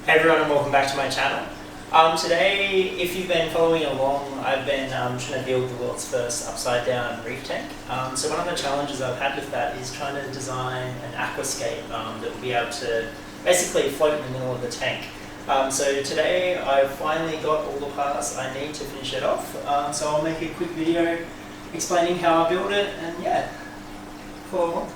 Hey everyone, and welcome back to my channel. Today, if you've been following along, I've been trying to build the world's first upside down reef tank. So one of the challenges I've had with that is trying to design an aquascape that will be able to basically float in the middle of the tank. So today I've finally got all the parts I need to finish it off. So I'll make a quick video explaining how I built it, and yeah, follow along.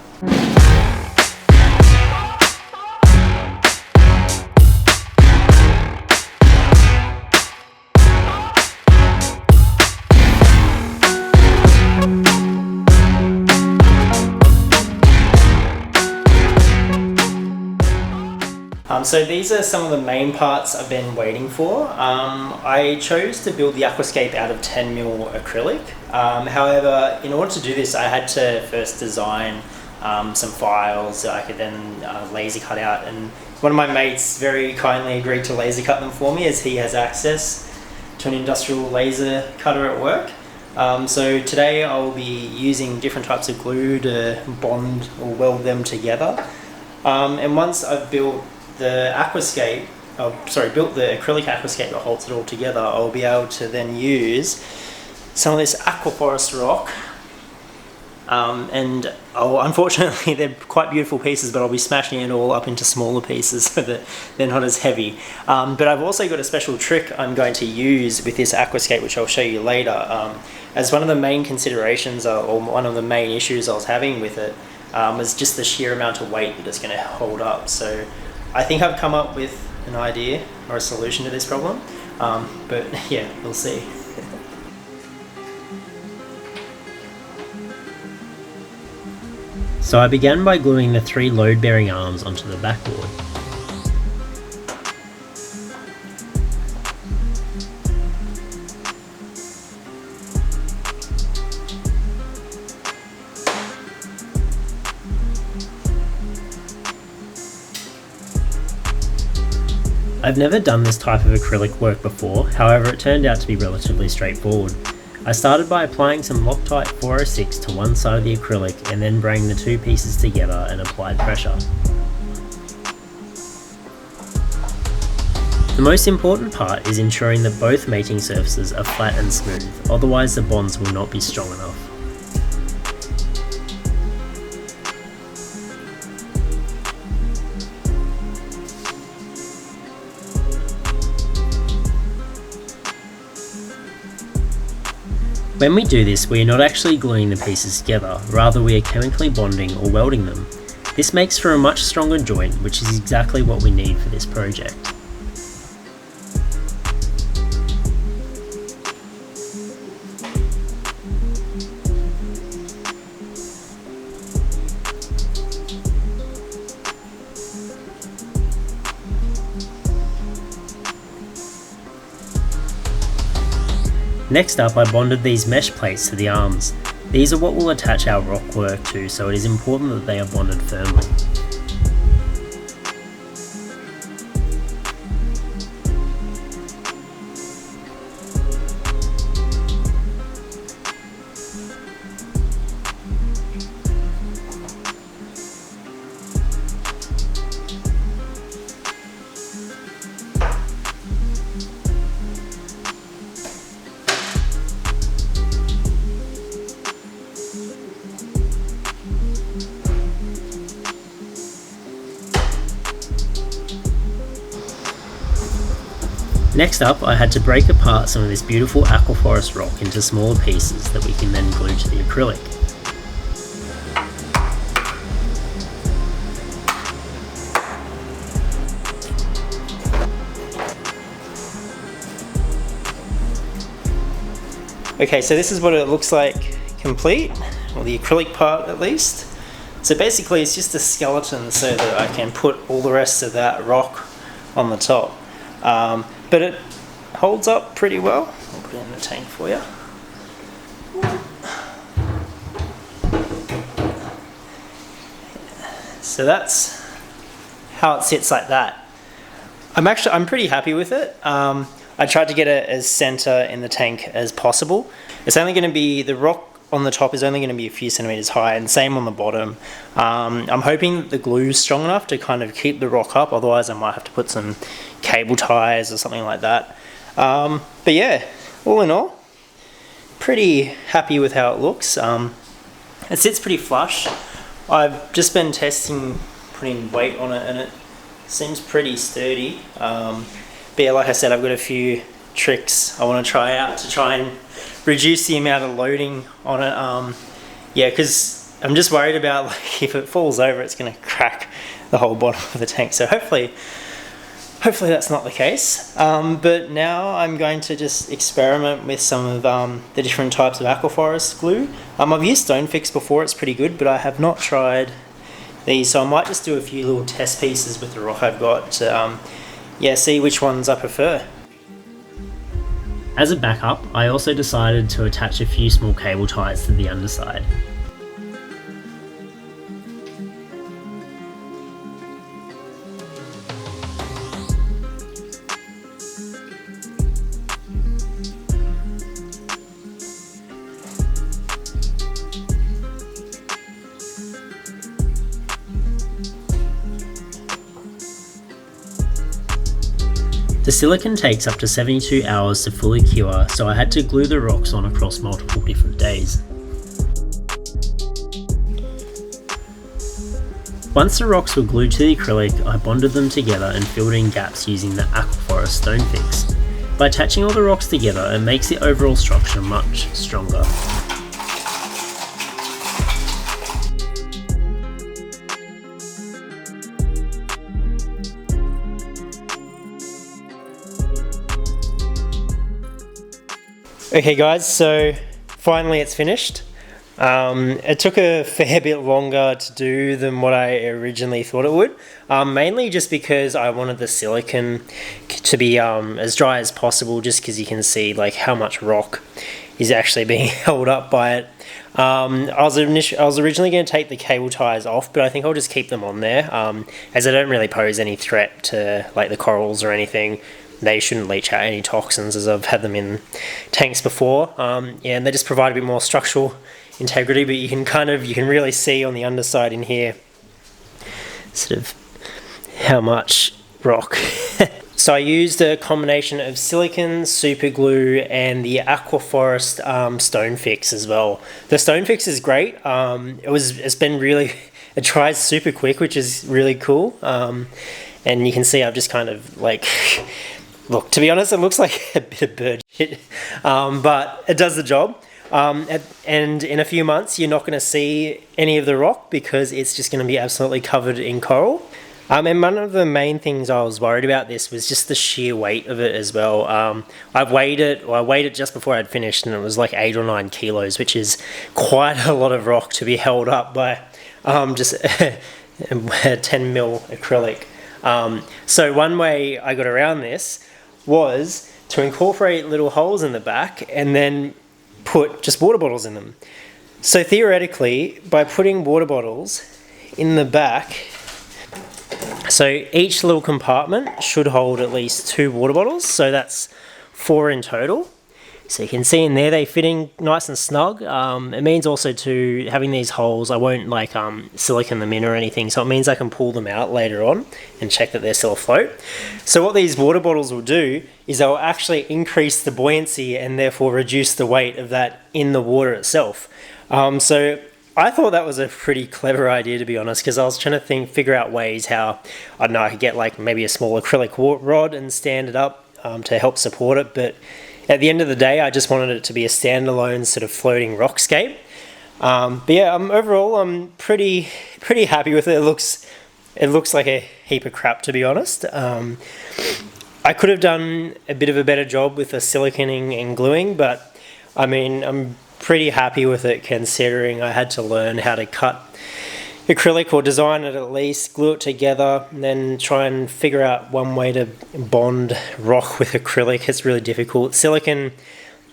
So these are some of the main parts I've been waiting for. I chose to build the Aquascape out of 10mm acrylic. However, in order to do this, I had to first design some files that I could then laser cut out. And one of my mates very kindly agreed to laser cut them for me, as he has access to an industrial laser cutter at work. So today I'll be using different types of glue to bond or weld them together. And once I've built the aquascape, built the acrylic aquascape that holds it all together, I'll be able to then use some of this aquaforest rock. Unfortunately, they're quite beautiful pieces, but I'll be smashing it all up into smaller pieces so that they're not as heavy. But I've also got a special trick I'm going to use with this aquascape, which I'll show you later. As one of the main considerations, or one of the main issues I was having with it, was just the sheer amount of weight that it's going to hold up. So I think I've come up with an idea or a solution to this problem, but yeah, we'll see. So I began by gluing the 3 load-bearing arms onto the backboard. I've never done this type of acrylic work before, however it turned out to be relatively straightforward. I started by applying some Loctite 406 to one side of the acrylic and then bringing the 2 pieces together and applied pressure. The most important part is ensuring that both mating surfaces are flat and smooth, otherwise the bonds will not be strong enough. When we do this, we are not actually gluing the pieces together, rather we are chemically bonding or welding them. This makes for a much stronger joint, which is exactly what we need for this project. Next up, I bonded these mesh plates to the arms. These are what will attach our rock work to, so it is important that they are bonded firmly. Next up, I had to break apart some of this beautiful aquaforest rock into smaller pieces that we can then glue to the acrylic. Okay, so this is what it looks like complete, or the acrylic part at least. So basically it's just a skeleton so that I can put all the rest of that rock on the top. But it holds up pretty well. I'll put it in the tank for you. So that's how it sits like that. I'm pretty happy with it. I tried to get it as center in the tank as possible. It's only going to be, the rock on the top is only going to be a few centimeters high, and same on the bottom. I'm hoping that the glue is strong enough to kind of keep the rock up, otherwise I might have to put some cable ties or something like that. But yeah, all in all, pretty happy with how it looks. It sits pretty flush. I've just been testing putting weight on it, and it seems pretty sturdy. But yeah, like I said, I've got a few tricks I want to try out to try and reduce the amount of loading on it. Yeah, because I'm just worried about, like, if it falls over, it's going to crack the whole bottom of the tank. So hopefully that's not the case. But now I'm going to just experiment with some of the different types of Aquaforest glue. I've used Stonefix before, it's pretty good, but I have not tried these, so I might just do a few little test pieces with the rock I've got to yeah, see which ones I prefer. As a backup, I also decided to attach a few small cable ties to the underside. The silicone takes up to 72 hours to fully cure, so I had to glue the rocks on across multiple different days. Once the rocks were glued to the acrylic, I bonded them together and filled in gaps using the Aquaforest Stonefix. By attaching all the rocks together, it makes the overall structure much stronger. Okay guys, so finally it's finished. It took a fair bit longer to do than what I originally thought it would, mainly just because I wanted the silicone to be as dry as possible, just because you can see like how much rock is actually being held up by it. I was originally going to take the cable ties off, but I think I'll just keep them on there, as they don't really pose any threat to like the corals or anything. They shouldn't leach out any toxins, as I've had them in tanks before. Yeah, and they just provide a bit more structural integrity, but you can really see on the underside in here sort of how much rock. So I used a combination of silicone, super glue, and the Aquaforest Stonefix as well. The Stonefix is great. It dries super quick, which is really cool. And you can see I've just kind of like, look, to be honest, it looks like a bit of bird shit, but it does the job. And in a few months, you're not going to see any of the rock because it's just going to be absolutely covered in coral. And one of the main things I was worried about this was just the sheer weight of it as well. I weighed it just before I'd finished, and it was like 8 or 9 kilos, which is quite a lot of rock to be held up by just 10 mil acrylic. So one way I got around this was to incorporate little holes in the back and then put just water bottles in them. So theoretically, by putting water bottles in the back, so each little compartment should hold at least 2 water bottles, so that's 4 in total. So you can see in there they fit in nice and snug. It means also to having these holes, I won't like silicone them in or anything, so it means I can pull them out later on and check that they're still afloat. So what these water bottles will do is they'll actually increase the buoyancy and therefore reduce the weight of that in the water itself. So I thought that was a pretty clever idea, to be honest, because I was trying to figure out ways how, I don't know, I could get like maybe a small acrylic rod and stand it up to help support it, but at the end of the day, I just wanted it to be a standalone sort of floating rockscape. But yeah, overall, I'm pretty happy with it. It looks like a heap of crap, to be honest. I could have done a bit of a better job with the siliconing and gluing, but I mean, I'm pretty happy with it considering I had to learn how to cut acrylic, or design it at least, glue it together, and then try and figure out one way to bond rock with acrylic. It's really difficult. Silicone,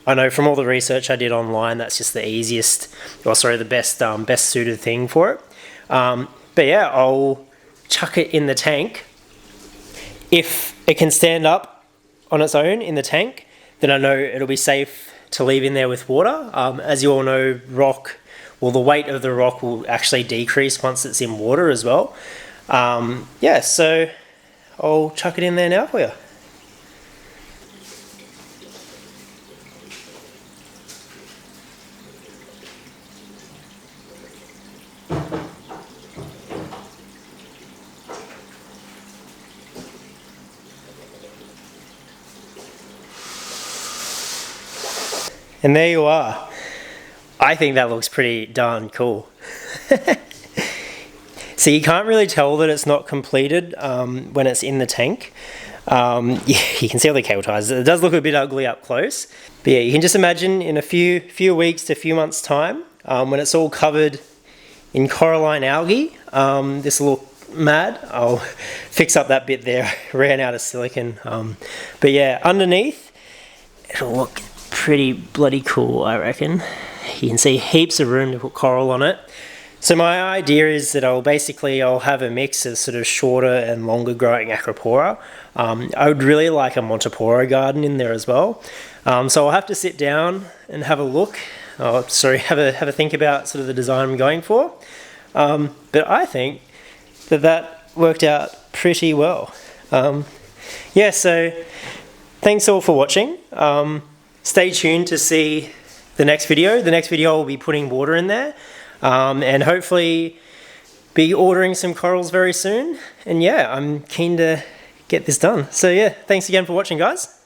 I know from all the research I did online, that's just the easiest, the best suited thing for it. But yeah, I'll chuck it in the tank. If it can stand up on its own in the tank, then I know it'll be safe to leave in there with water. As you all know, the weight of the rock will actually decrease once it's in water as well. Yeah, so I'll chuck it in there now for you. And there you are. I think that looks pretty darn cool. So you can't really tell that it's not completed when it's in the tank. Yeah, you can see all the cable ties. It does look a bit ugly up close. But yeah, you can just imagine in a few weeks to a few months time, when it's all covered in coralline algae, this will look mad. I'll fix up that bit there. Ran out of silicon. But yeah, underneath, it'll look pretty bloody cool, I reckon. You can see heaps of room to put coral on it. So my idea is that I'll have a mix of sort of shorter and longer growing Acropora. I would really like a Montipora garden in there as well. So I'll have to sit down and have a look. Have a think about sort of the design I'm going for. But I think that worked out pretty well. Yeah, so thanks all for watching. Stay tuned to see the next video. The next video I'll be putting water in there. And hopefully be ordering some corals very soon. And yeah, I'm keen to get this done. So yeah, thanks again for watching, guys.